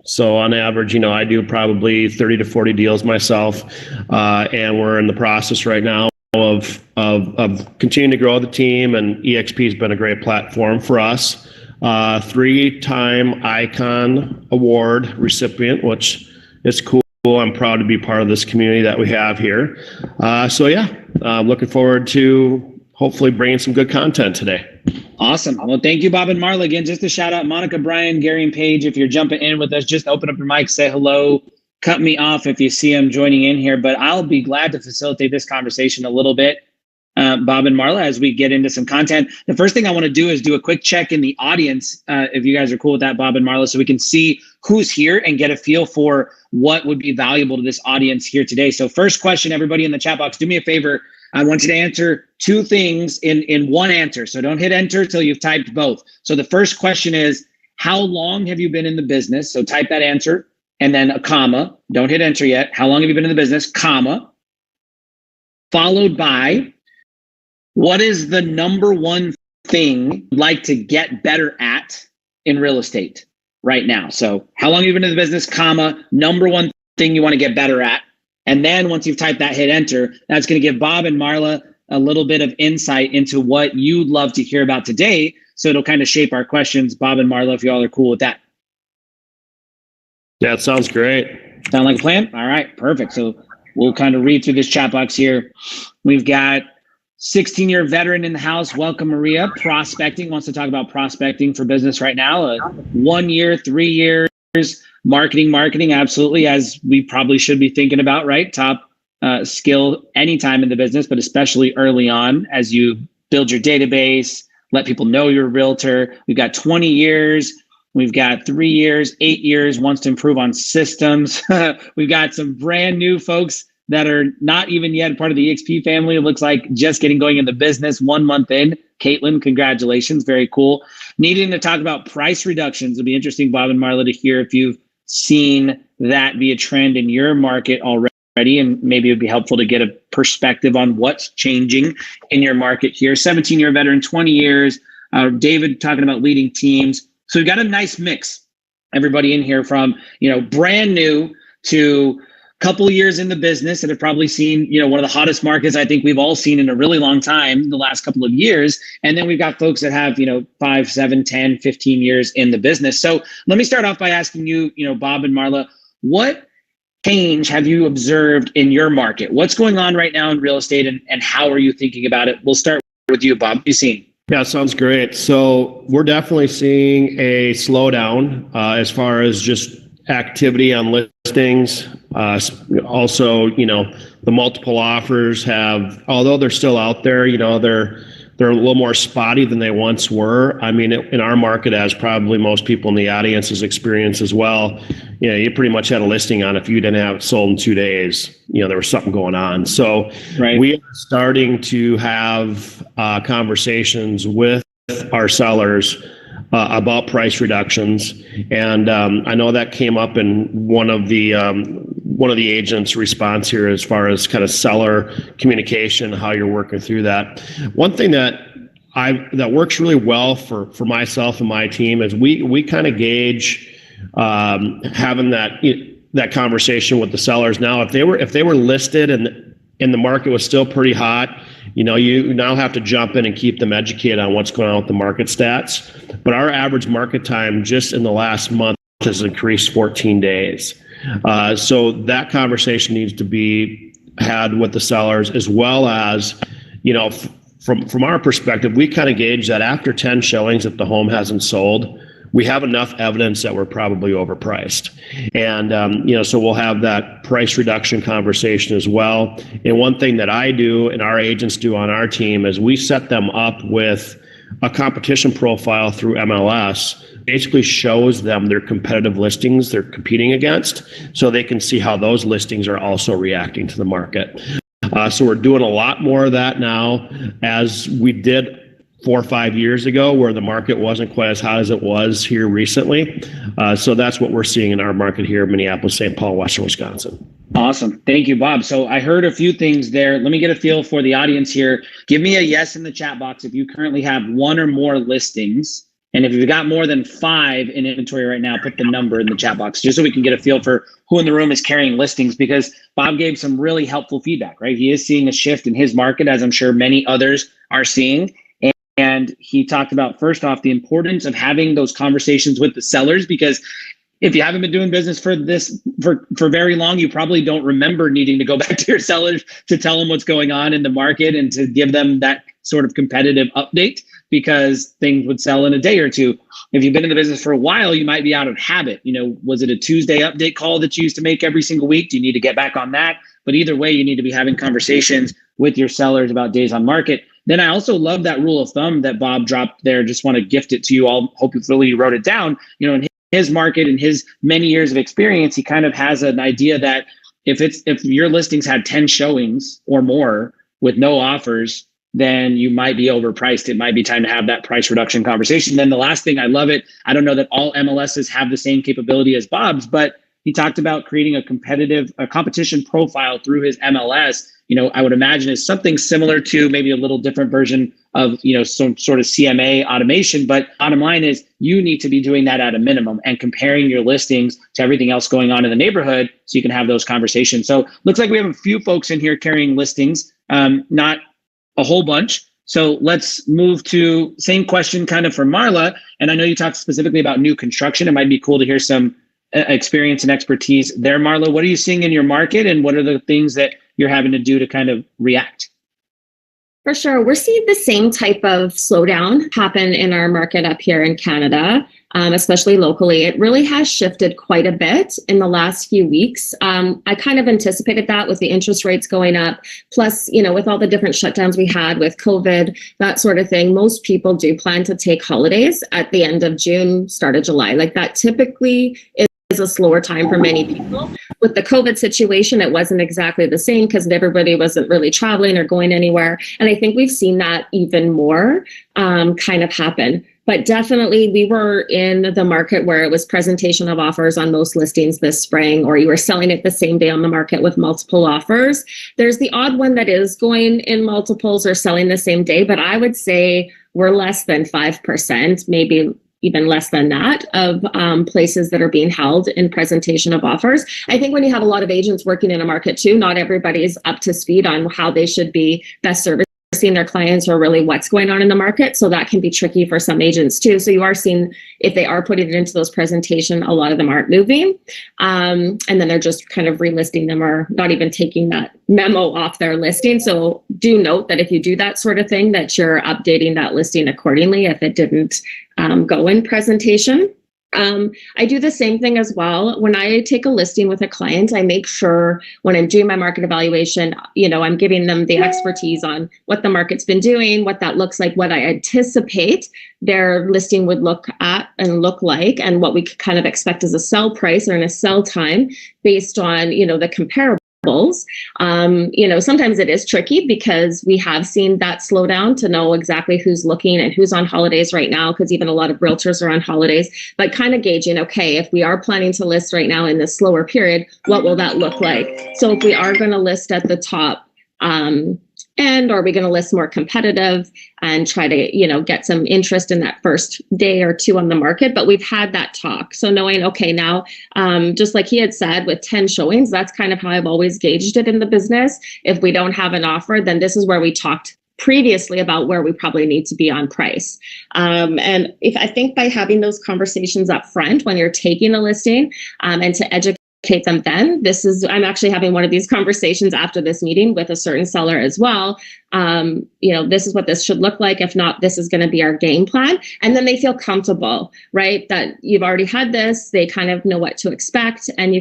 So on average, I do probably 30 to 40 deals myself. And we're in the process right now of continuing to grow the team, and EXP has been a great platform for us. 3-time ICON award recipient, which is cool. I'm proud to be part of this community that we have here. I'm looking forward to hopefully bringing some good content today. Awesome. Well, thank you, Bob and Marla. Again, just to shout out Monica, Brian, Gary, and Paige. If you're jumping in with us, just open up your mic, say hello, cut me off if you see them joining in here. But I'll be glad to facilitate this conversation a little bit, Bob and Marla, as we get into some content. The first thing I want to do is do a quick check in the audience, if you guys are cool with that, Bob and Marla, so we can see who's here and get a feel for what would be valuable to this audience here today. So first question, everybody in the chat box, do me a favor. I want you to answer two things in one answer. So don't hit enter till you've typed both. So the first question is, how long have you been in the business? So type that answer and then a comma. Don't hit enter yet. How long have you been in the business? Comma. Followed by, what is the number one thing you'd like to get better at in real estate right now? So how long have you been in the business, comma, number one thing you want to get better at? And then once you've typed that, hit enter. That's going to give Bob and Marla a little bit of insight into what you'd love to hear about today. So it'll kind of shape our questions. Bob and Marla, if you all are cool with that. Yeah, it sounds great. Sound like a plan? All right, perfect. So we'll kind of read through this chat box here. We've got 16-year veteran in the house. Welcome, Maria. Prospecting, wants to talk about prospecting for business right now. 1 year, 3 years. Marketing, absolutely, as we probably should be thinking about, right? Top skill anytime in the business, but especially early on as you build your database, let people know you're a realtor. We've got 20 years. We've got 3 years, 8 years, wants to improve on systems. We've got some brand new folks that are not even yet part of the EXP family. It looks like just getting going in the business 1 month in. Caitlin, congratulations. Very cool. Needing to talk about price reductions. It'll be interesting, Bob and Marla, to hear if you've seen that be a trend in your market already, and maybe it'd be helpful to get a perspective on what's changing in your market here. 17-year veteran, 20 years. David talking about leading teams. So we've got a nice mix. Everybody in here from, brand new to couple of years in the business that have probably seen, one of the hottest markets I think we've all seen in a really long time, the last couple of years. And then we've got folks that have, 5, 7, 10, 15 years in the business. So let me start off by asking you, Bob and Marla, what change have you observed in your market? What's going on right now in real estate, and how are you thinking about it? We'll start with you, Bob. What you seen? Yeah, sounds great. So we're definitely seeing a slowdown as far as just activity on listings. Also, the multiple offers have, although they're still out there, they're a little more spotty than they once were. I mean, in our market, as probably most people in the audience has experienced as well, you pretty much had a listing on. If you didn't have it sold in 2 days, there was something going on. So right. We are starting to have conversations with our sellers about price reductions, and I know that came up in one of the agents' response here as far as kind of seller communication, how you're working through that. One thing that works really well for myself and my team is we kind of gauge having that conversation with the sellers. Now, if they were listed and the market was still pretty hot, you now have to jump in and keep them educated on what's going on with the market stats. But our average market time just in the last month has increased 14 days. So that conversation needs to be had with the sellers, as well as, from our perspective, we kind of gauge that after 10 showings that the home hasn't sold, we have enough evidence that we're probably overpriced. And, so we'll have that price reduction conversation as well. And one thing that I do and our agents do on our team is we set them up with a competition profile through MLS. Basically shows them their competitive listings they're competing against, so they can see how those listings are also reacting to the market. So we're doing a lot more of that now, as we did 4 or 5 years ago, where the market wasn't quite as hot as it was here recently. So that's what we're seeing in our market here in Minneapolis, St. Paul, Western Wisconsin. Awesome. Thank you, Bob. So I heard a few things there. Let me get a feel for the audience here. Give me a yes in the chat box if you currently have one or more listings And if you've got more than 5 in inventory right now, put the number in the chat box just so we can get a feel for who in the room is carrying listings, because Bob gave some really helpful feedback, right? He is seeing a shift in his market, as I'm sure many others are seeing. And he talked about, first off, the importance of having those conversations with the sellers, because if you haven't been doing business for very long, you probably don't remember needing to go back to your sellers to tell them what's going on in the market and to give them that sort of competitive update, because things would sell in a day or two. If you've been in the business for a while, you might be out of habit. Was it a Tuesday update call that you used to make every single week? Do you need to get back on that? But either way, you need to be having conversations with your sellers about days on market. Then I also love that rule of thumb that Bob dropped there. Just want to gift it to you all. Hopefully you wrote it down. In his market and his many years of experience, he kind of has an idea that if your listings had 10 showings or more with no offers, then you might be overpriced. It might be time to have that price reduction conversation. Then the last thing, I love it. I don't know that all MLSs have the same capability as Bob's, but he talked about creating a competition profile through his MLS. I would imagine is something similar to maybe a little different version of, some sort of CMA automation. But bottom line is you need to be doing that at a minimum and comparing your listings to everything else going on in the neighborhood so you can have those conversations. So looks like we have a few folks in here carrying listings, not a whole bunch. So let's move to same question kind of for Marla. And I know you talked specifically about new construction. It might be cool to hear some experience and expertise there. Marla, what are you seeing in your market and what are the things that you're having to do to kind of react? For sure. We're seeing the same type of slowdown happen in our market up here in Canada, especially locally. It really has shifted quite a bit in the last few weeks. I kind of anticipated that with the interest rates going up, plus, with all the different shutdowns we had with COVID, that sort of thing. Most people do plan to take holidays at the end of June, start of July. Like that typically is a slower time for many people. With the COVID situation, it wasn't exactly the same because everybody wasn't really traveling or going anywhere. And I think we've seen that even more kind of happen. But definitely we were in the market where it was presentation of offers on most listings this spring, or you were selling it the same day on the market with multiple offers. There's the odd one that is going in multiples or selling the same day, but I would say we're less than 5%, maybe even less than that, of places that are being held in presentation of offers. I think when you have a lot of agents working in a market too, not everybody's up to speed on how they should be best servicing their clients or really what's going on in the market. So that can be tricky for some agents too. So you are seeing, if they are putting it into those presentation, a lot of them aren't moving. And then they're just kind of relisting them or not even taking that memo off their listing. So do note that if you do that sort of thing, that you're updating that listing accordingly if it didn't go in presentation. I do the same thing as well. When I take a listing with a client, I make sure when I'm doing my market evaluation, I'm giving them the expertise on what the market's been doing, what that looks like, what I anticipate their listing would look at and look like, and what we could kind of expect as a sell price or in a sell time based on, the comparables. Sometimes it is tricky because we have seen that slowdown to know exactly who's looking and who's on holidays right now, because even a lot of realtors are on holidays, but kind of gauging, okay, if we are planning to list right now in this slower period, what will that look like? So if we are going to list at the top, and are we going to list more competitive and try to, get some interest in that first day or two on the market? But we've had that talk. So knowing, okay, now, just like he had said, with 10 showings, that's kind of how I've always gauged it in the business. If we don't have an offer, then this is where we talked previously about where we probably need to be on price. And I think by having those conversations up front when you're taking a listing and to educate them then, I'm actually having one of these conversations after this meeting with a certain seller as well. This is what this should look like. If not, this is going to be our game plan. And then they feel comfortable, right? That you've already had this, they kind of know what to expect, and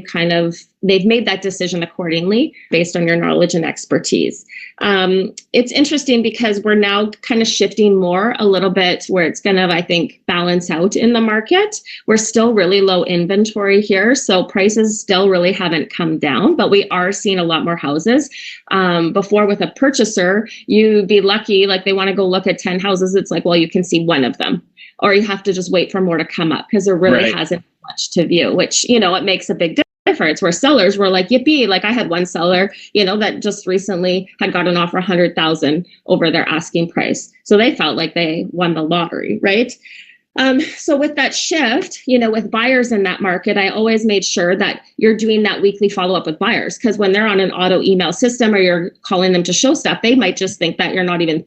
they've made that decision accordingly based on your knowledge and expertise. It's interesting because we're now kind of shifting more a little bit where it's going to, I think, balance out in the market. We're still really low inventory here, so prices still really haven't come down, but we are seeing a lot more houses. Before with a purchaser, you'd be lucky, like they want to go look at 10 houses. It's like, well, you can see one of them, or you have to just wait for more to come up because there really hasn't much to view, which, it makes a big difference. Where sellers were like, yippee. Like I had one seller, that just recently had got an offer 100,000 over their asking price. So they felt like they won the lottery, right? So with that shift, with buyers in that market, I always made sure that you're doing that weekly follow-up with buyers, because when they're on an auto email system or you're calling them to show stuff, they might just think that you're not even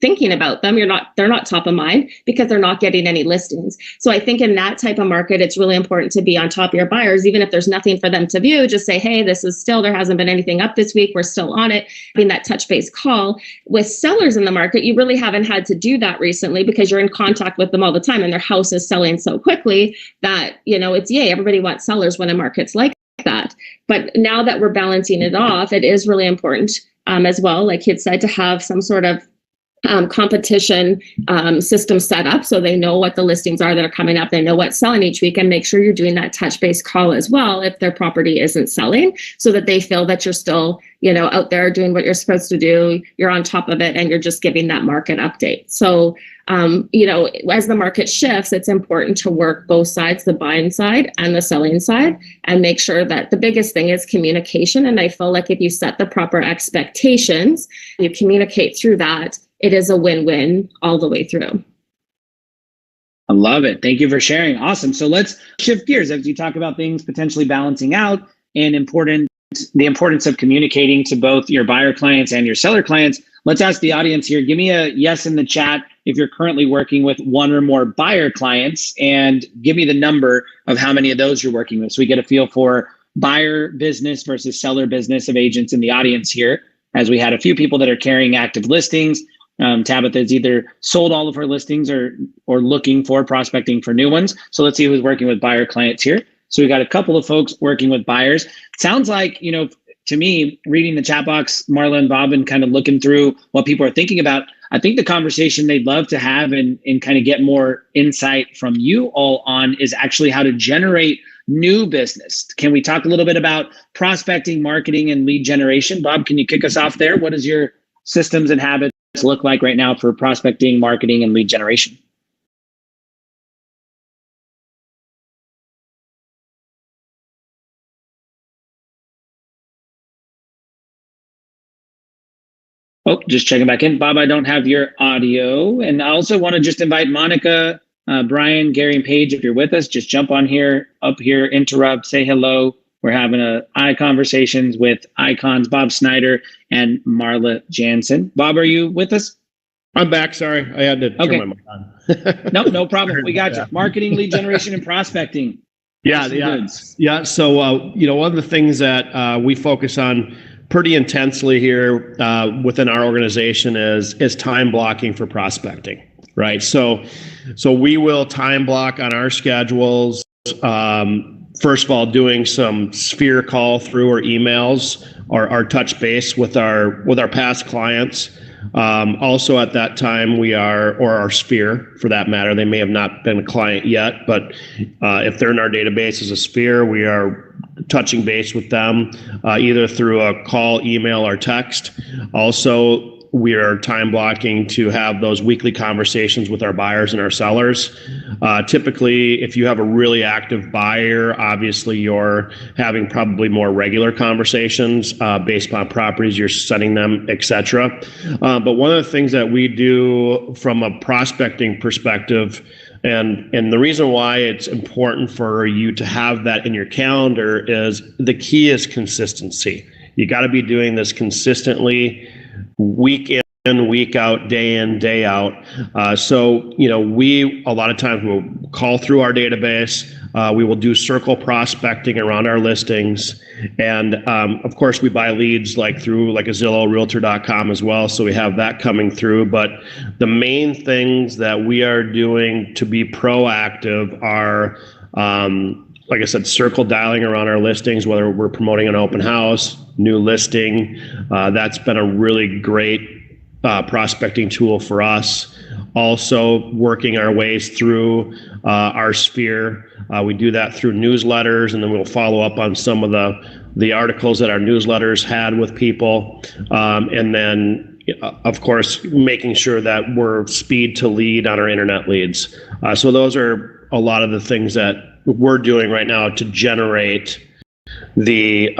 thinking about them. They're not top of mind because they're not getting any listings. So I think in that type of market, it's really important to be on top of your buyers, even if there's nothing for them to view. Just say, hey, there hasn't been anything up this week. We're still on it. Having that touch base call. With sellers in the market, you really haven't had to do that recently because you're in contact with them all the time and their house is selling so quickly that, it's yay. Everybody wants sellers when a market's like that. But now that we're balancing it off, it is really important as well, like he had said, to have some sort of competition system set up so they know what the listings are that are coming up. They know what's selling each week, and make sure you're doing that touch base call as well if their property isn't selling, so that they feel that you're still, out there doing what you're supposed to do. You're on top of it and you're just giving that market update. So, as the market shifts, it's important to work both sides, the buying side and the selling side, and make sure that the biggest thing is communication. And I feel like if you set the proper expectations, you communicate through that, it is a win-win all the way through. I love it. Thank you for sharing. Awesome. So let's shift gears as you talk about things potentially balancing out and the importance of communicating to both your buyer clients and your seller clients. Let's ask the audience here. Give me a yes in the chat if you're currently working with one or more buyer clients, and give me the number of how many of those you're working with, so we get a feel for buyer business versus seller business of agents in the audience here, as we had a few people that are carrying active listings. Tabitha's either sold all of her listings or looking for prospecting for new ones. So let's see who's working with buyer clients here. So we got a couple of folks working with buyers. Sounds like, to me, reading the chat box, Marla and Bob, and kind of looking through what people are thinking about, I think the conversation they'd love to have and kind of get more insight from you all on is actually how to generate new business. Can we talk a little bit about prospecting, marketing, and lead generation? Bob, can you kick us off there? What does your systems and habits look like right now for prospecting, marketing, and lead generation? Oh, just checking back in. Bob, I don't have your audio. And I also want to just invite Monica, Brian, Gary, and Paige, if you're with us, just jump on here, up here, interrupt, say hello. We're having a ICONversations with Icons, Bob Snyder and Marla Jansen. Bob, are you with us? I'm back. Sorry, I had to turn my mic on. No problem. We got you. Marketing, lead generation, and prospecting. Yeah. So, one of the things that we focus on pretty intensely here within our organization is time blocking for prospecting, right? So we will time block on our schedules. First of all, doing some sphere call through or emails or our touch base with our past clients. Also at that time or our sphere for that matter, they may have not been a client yet, but if they're in our database as a sphere, we are touching base with them either through a call, email, or text. Also, we are time blocking to have those weekly conversations with our buyers and our sellers. Typically, if you have a really active buyer, obviously you're having probably more regular conversations based upon properties you're sending them, etc. But one of the things that we do from a prospecting perspective, and the reason why it's important for you to have that in your calendar, is the key is consistency. You got to be doing this consistently, week in, week out, day in, day out. So we a lot of times will call through our database. We will do circle prospecting around our listings, and of course we buy leads through a Zillow, Realtor.com as well. So we have that coming through. But the main things that we are doing to be proactive are, like I said, circle dialing around our listings, whether we're promoting an open house, new listing. That's been a really great prospecting tool for us. Also working our ways through our sphere. We do that through newsletters, and then we'll follow up on some of the articles that our newsletters had with people. And then, of course, making sure that we're speed to lead on our internet leads. So those are a lot of the things that we're doing right now to generate the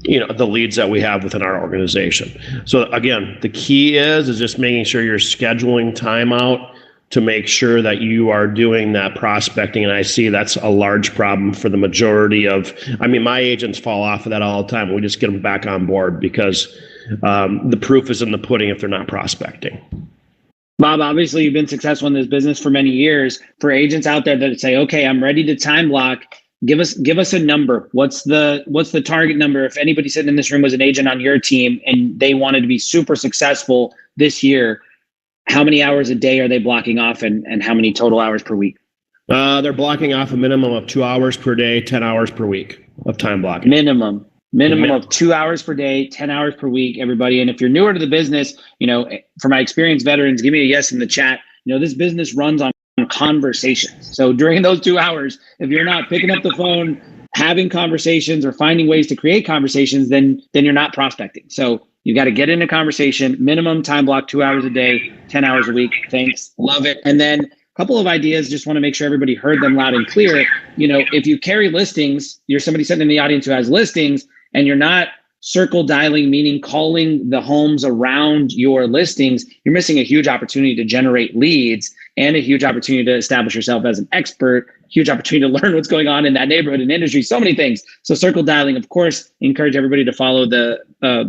leads that we have within our organization. So again, the key is just making sure you're scheduling time out to make sure that you are doing that prospecting. And I see that's a large problem for the majority of, my agents fall off of that all the time. We just get them back on board because the proof is in the pudding if they're not prospecting. Bob, obviously you've been successful in this business for many years. For agents out there that say, okay, I'm ready to time block, give us a number. What's the target number? If anybody sitting in this room was an agent on your team and they wanted to be super successful this year, how many hours a day are they blocking off and how many total hours per week? They're blocking off a minimum of 2 hours per day, 10 hours per week of time blocking. Minimum of 2 hours per day, 10 hours per week, everybody. And if you're newer to the business, for my experienced veterans, give me a yes in the chat. This business runs on conversations. So during those 2 hours, if you're not picking up the phone, having conversations or finding ways to create conversations, then you're not prospecting. So you got to get in a conversation, minimum time block, 2 hours a day, 10 hours a week. Thanks. Love it. And then a couple of ideas, just want to make sure everybody heard them loud and clear. If you carry listings, you're somebody sitting in the audience who has listings and you're not circle dialing, meaning calling the homes around your listings, you're missing a huge opportunity to generate leads and a huge opportunity to establish yourself as an expert, huge opportunity to learn what's going on in that neighborhood and industry, so many things. So circle dialing, of course, encourage everybody to follow the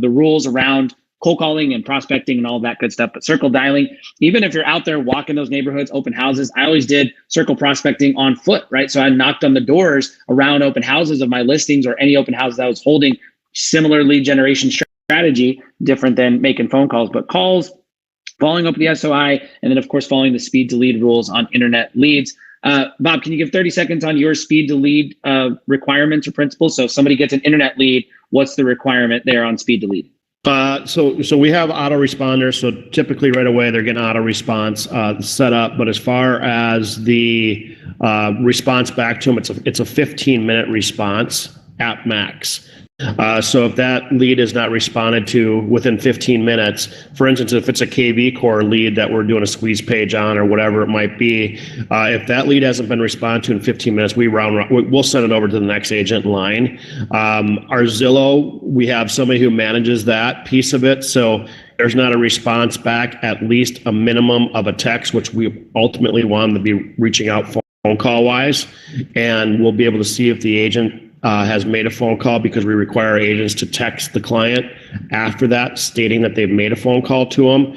rules around cold calling and prospecting and all that good stuff. But circle dialing, even if you're out there walking those neighborhoods, open houses, I always did circle prospecting on foot, right? So I knocked on the doors around open houses of my listings or any open houses I was holding. Similar lead generation strategy, different than making phone calls, but calls, following up with the SOI, and then of course, following the speed to lead rules on internet leads. Bob, can you give 30 seconds on your speed to lead requirements or principles? So if somebody gets an internet lead, what's the requirement there on speed to lead? So we have autoresponders. So typically right away they're getting auto response set up. But as far as the response back to them, it's a 15-minute response at max. So if that lead is not responded to within 15 minutes, for instance, if it's a KV core lead that we're doing a squeeze page on or whatever it might be, if that lead hasn't been responded to in 15 minutes, we'll send it over to the next agent in line. Our Zillow, we have somebody who manages that piece of it. So there's not a response back, at least a minimum of a text, which we ultimately want them to be reaching out phone call wise. And we'll be able to see if the agent has made a phone call, because we require agents to text the client after that stating that they've made a phone call to them.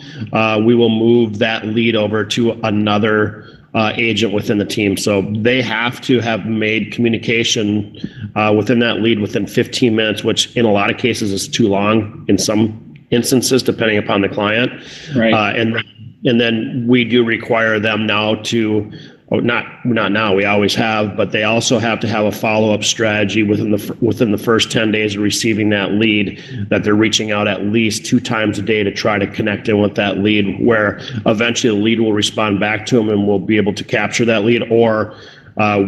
We will move that lead over to another agent within the team. So they have to have made communication within that lead within 15 minutes, which in a lot of cases is too long in some instances, depending upon the client. Right. And then we do require them now to, not now, we always have, but they also have to have a follow-up strategy within the first 10 days of receiving that lead, that they're reaching out at least 2 times a day to try to connect in with that lead, where eventually the lead will respond back to them and we'll be able to capture that lead, or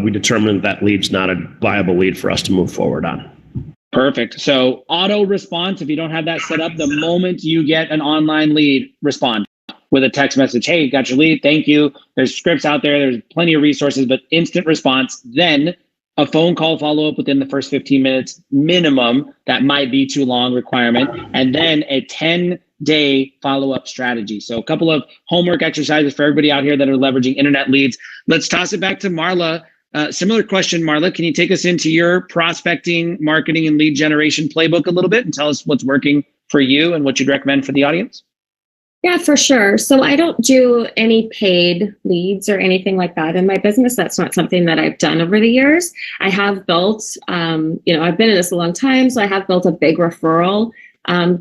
we determine that lead's not a viable lead for us to move forward on. Perfect. So auto response, if you don't have that set up, the moment you get an online lead, respond with a text message. Hey, got your lead. Thank you. There's scripts out there. There's plenty of resources, but instant response. Then a phone call follow-up within the first 15 minutes minimum. That might be too long requirement. And then a 10-day follow-up strategy. So a couple of homework exercises for everybody out here that are leveraging internet leads. Let's toss it back to Marla. Similar question, Marla. Can you take us into your prospecting, marketing, and lead generation playbook a little bit and tell us what's working for you and what you'd recommend for the audience? Yeah, for sure. So I don't do any paid leads or anything like that in my business. That's not something that I've done over the years. I have built, I've been in this a long time, so I have built a big referral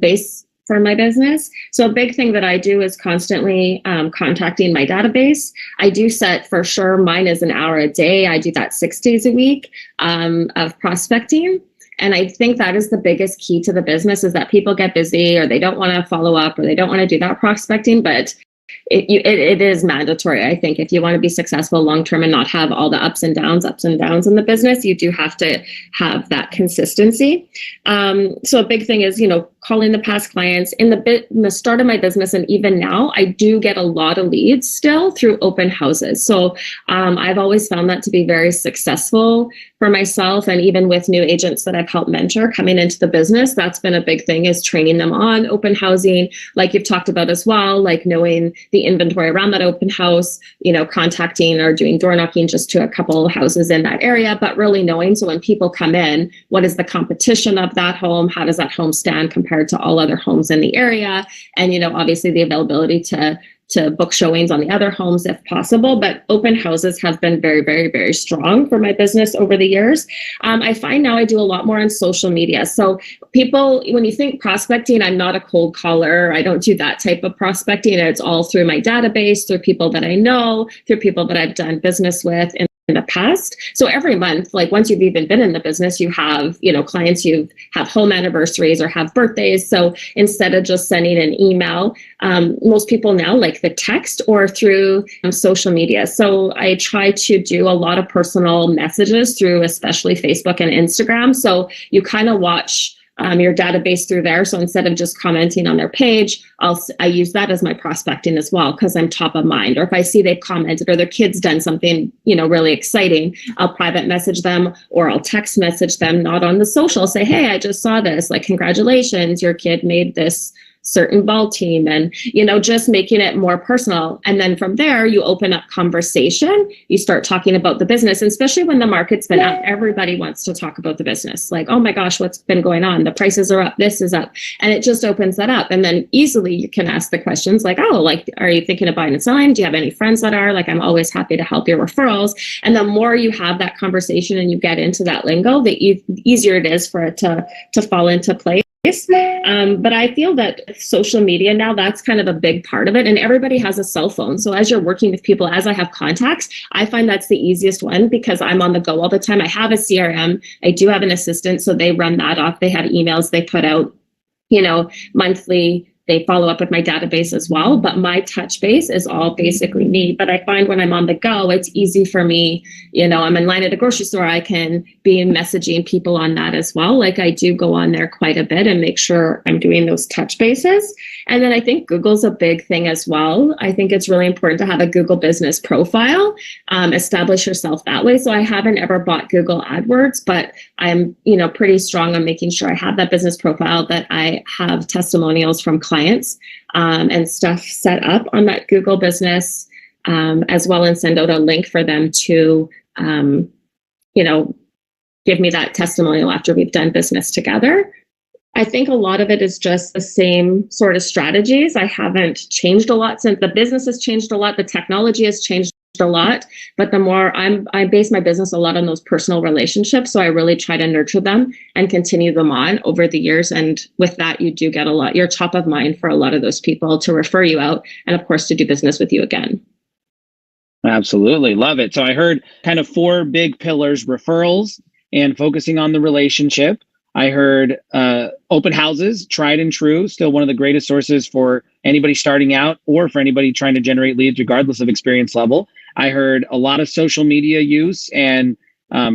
base for my business. So a big thing that I do is constantly contacting my database. I do set for sure, mine is an hour a day. I do that 6 days a week of prospecting. And I think that is the biggest key to the business, is that people get busy or they don't want to follow up or they don't want to do that prospecting, but it is mandatory. I think if you want to be successful long-term and not have all the ups and downs in the business, you do have to have that consistency. So a big thing is, calling the past clients. In the start of my business, and even now, I do get a lot of leads still through open houses. So I've always found that to be very successful for myself, and even with new agents that I've helped mentor coming into the business. That's been a big thing, is training them on open housing, like you've talked about as well, like knowing the inventory around that open house, contacting or doing door knocking just to a couple of houses in that area, but really knowing, so when people come in, what is the competition of that home? How does that home stand compared to all other homes in the area? And, obviously the availability to book showings on the other homes if possible. But open houses have been very, very, very strong for my business over the years. I find now I do a lot more on social media. So people, when you think prospecting, I'm not a cold caller. I don't do that type of prospecting. It's all through my database, through people that I know, through people that I've done business with in the past. So every month, like once you've even been in the business, you have, clients, you have home anniversaries or have birthdays. So instead of just sending an email, most people now like the text or through social media. So I try to do a lot of personal messages through especially Facebook and Instagram. So you kind of watch your database through there. So instead of just commenting on their page, I use that as my prospecting as well, because I'm top of mind. Or if I see they've commented or their kid's done something, really exciting, I'll private message them or I'll text message them, not on the social, say, hey, I just saw this, like, congratulations, your kid made this certain ball team, and just making it more personal. And then from there you open up conversation, you start talking about the business, and especially when the market's been up, everybody wants to talk about the business, like, oh my gosh, what's been going on, the prices are up, this is up, and it just opens that up. And then easily you can ask the questions like, oh, like, are you thinking of buying and selling? Do you have any friends that are? Like, I'm always happy to help your referrals. And the more you have that conversation and you get into that lingo, the easier it is for it to fall into place. But I feel that social media now, that's kind of a big part of it, and everybody has a cell phone. So as you're working with people, as I have contacts, I find that's the easiest one because I'm on the go all the time. I have a CRM, I do have an assistant, so they run that off. They have emails they put out, monthly. They follow up with my database as well, but my touch base is all basically me. But I find when I'm on the go, it's easy for me. I'm in line at a grocery store, I can be messaging people on that as well. Like, I do go on there quite a bit and make sure I'm doing those touch bases. And then I think Google's a big thing as well. I think it's really important to have a Google business profile, establish yourself that way. So I haven't ever bought Google AdWords, but I'm, pretty strong on making sure I have that business profile, that I have testimonials from clients and stuff set up on that Google business as well, and send out a link for them to, give me that testimonial after we've done business together. I think a lot of it is just the same sort of strategies. I haven't changed a lot since the business has changed a lot. The technology has changed a lot, but the more I base my business a lot on those personal relationships. So I really try to nurture them and continue them on over the years. And with that, you do get a lot. You're top of mind for a lot of those people to refer you out, and of course, to do business with you again. Absolutely. Love it. So I heard kind of 4 big pillars: referrals and focusing on the relationship. I heard open houses, tried and true, still one of the greatest sources for anybody starting out or for anybody trying to generate leads, regardless of experience level. I heard a lot of social media use and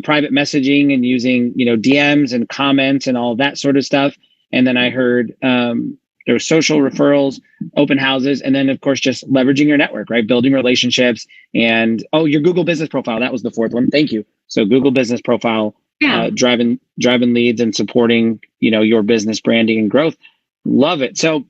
private messaging and using, DMs and comments and all that sort of stuff. And then I heard there were social referrals, open houses, and then of course just leveraging your network, right? Building relationships and your Google business profile. That was the 4th one. Thank you. So Google business profile. Yeah. Driving leads and supporting, your business branding and growth. Love it. So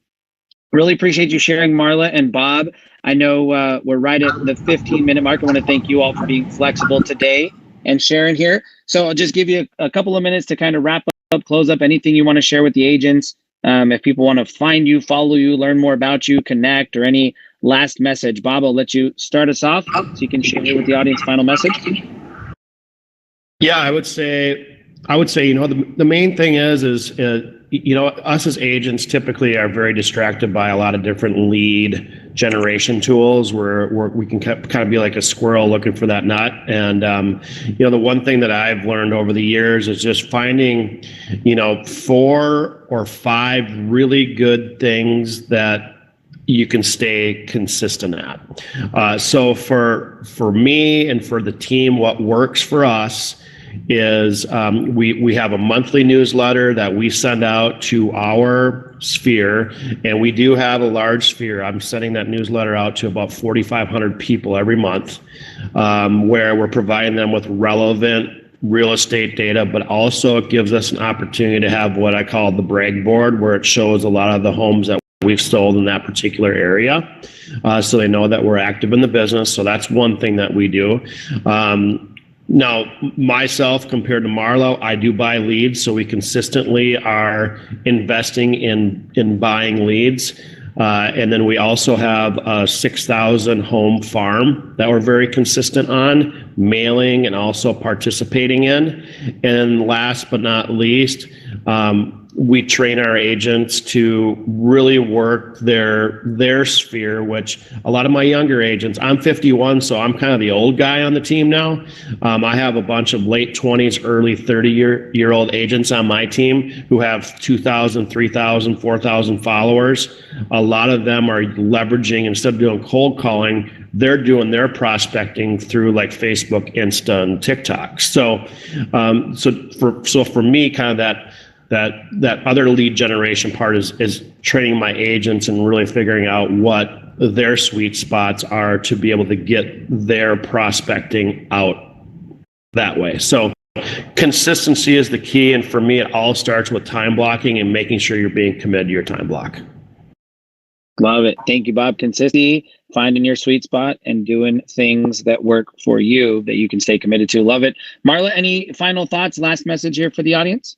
really appreciate you sharing, Marla and Bob. I know we're right at the 15-minute mark. I want to thank you all for being flexible today and sharing here. So I'll just give you a couple of minutes to kind of wrap up, close up anything you want to share with the agents. If people want to find you, follow you, learn more about you, connect, or any last message. Bob, I'll let you start us off so you can share with the audience final message. Yeah, I would say, the main thing is us as agents typically are very distracted by a lot of different lead generation tools where we can kind of be like a squirrel looking for that nut. And, the one thing that I've learned over the years is just finding, 4 or 5 really good things that you can stay consistent at. So for me and for the team, what works for us is we have a monthly newsletter that we send out to our sphere, and we do have a large sphere. I'm sending that newsletter out to about 4,500 people every month, where we're providing them with relevant real estate data, but also it gives us an opportunity to have what I call the brag board, where it shows a lot of the homes that we've sold in that particular area. So they know that we're active in the business. So that's one thing that we do. Now, myself compared to Marlo, I do buy leads. So we consistently are investing in buying leads. And then we also have a 6,000 home farm that we're very consistent on, mailing and also participating in. And last but not least, we train our agents to really work their sphere, which a lot of my younger agents, I'm 51, so I'm kind of the old guy on the team now. I have a bunch of late 20s, early 30-year-old agents on my team who have 2,000, 3,000, 4,000 followers. A lot of them are leveraging, instead of doing cold calling, they're doing their prospecting through like Facebook, Insta, and TikTok. So for me, kind of that other lead generation part is training my agents and really figuring out what their sweet spots are to be able to get their prospecting out that way. So consistency is the key. And for me, it all starts with time blocking and making sure you're being committed to your time block. Love it. Thank you, Bob. Consistency, finding your sweet spot and doing things that work for you that you can stay committed to. Love it. Marla, any final thoughts, last message here for the audience?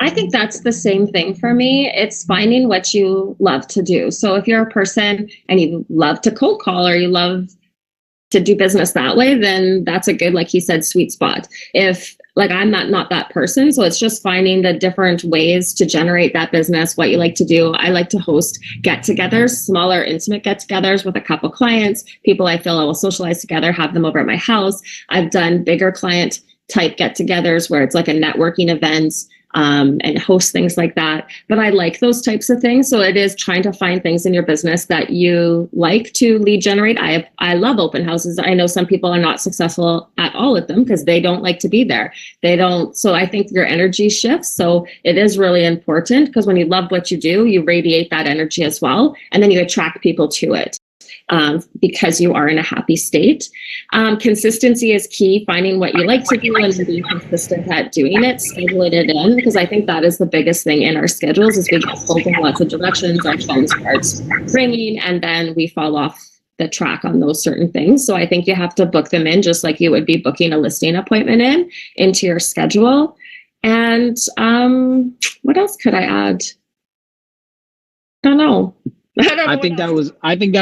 I think that's the same thing for me. It's finding what you love to do. So if you're a person and you love to cold call or you love to do business that way, then that's a good, like he said, sweet spot. If like I'm not that person, so it's just finding the different ways to generate that business, what you like to do. I like to host get-togethers, smaller, intimate get-togethers with a couple clients, people I feel I will socialize together, have them over at my house. I've done bigger client type get-togethers where it's like a networking event, and host things like that. But I like those types of things. So it is trying to find things in your business that you like to lead generate. I love open houses. I know some people are not successful at all at them because they don't like to be there. They don't. So I think your energy shifts. So it is really important because when you love what you do, you radiate that energy as well. And then you attract people to it. Because you are in a happy state. Consistency is key, finding what you like to do and being consistent at doing it, scheduling it in, because I think that is the biggest thing in our schedules is we get pulled in lots of directions, our phone starts ringing, and then we fall off the track on those certain things. So I think you have to book them in just like you would be booking a listing appointment into your schedule. And what else could I add? I don't know. I think that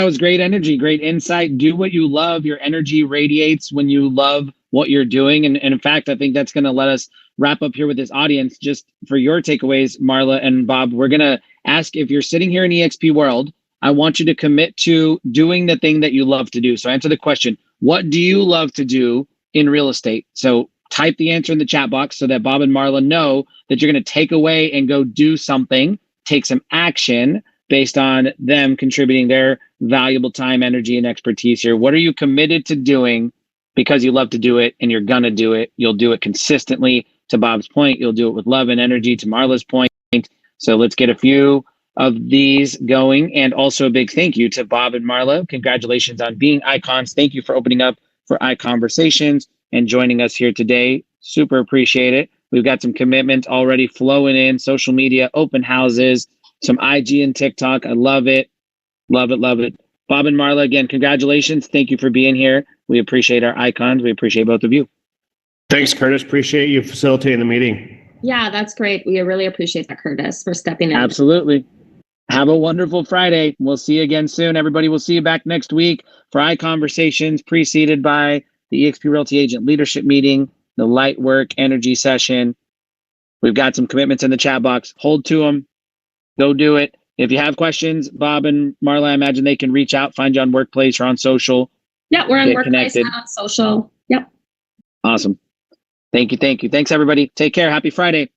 was great energy, great insight. Do what you love. Your energy radiates when you love what you're doing. And in fact, I think that's going to let us wrap up here with this audience. Just for your takeaways, Marla and Bob, we're going to ask if you're sitting here in EXP world, I want you to commit to doing the thing that you love to do. So answer the question, what do you love to do in real estate? So type the answer in the chat box so that Bob and Marla know that you're going to take away and go do something, take some action based on them contributing their valuable time, energy, and expertise here. What are you committed to doing because you love to do it and you're going to do it? You'll do it consistently. To Bob's point, you'll do it with love and energy. To Marla's point. So let's get a few of these going. And also a big thank you to Bob and Marla. Congratulations on being icons. Thank you for opening up for ICONversations and joining us here today. Super appreciate it. We've got some commitment already flowing in, social media, open houses, some IG and TikTok. I love it. Love it. Love it. Bob and Marla, again, congratulations. Thank you for being here. We appreciate our icons. We appreciate both of you. Thanks, Curtis. Appreciate you facilitating the meeting. Yeah, that's great. We really appreciate that, Curtis, for stepping in. Absolutely. Have a wonderful Friday. We'll see you again soon. Everybody, we'll see you back next week for ICONversations, preceded by the eXp Realty Agent Leadership Meeting, the Light Work Energy Session. We've got some commitments in the chat box. Hold to them. Go do it. If you have questions, Bob and Marla, I imagine they can reach out, find you on Workplace or on social. Yeah, we're on Get Workplace connected. and on social. Yep. Awesome. Thank you. Thank you. Thanks, everybody. Take care. Happy Friday.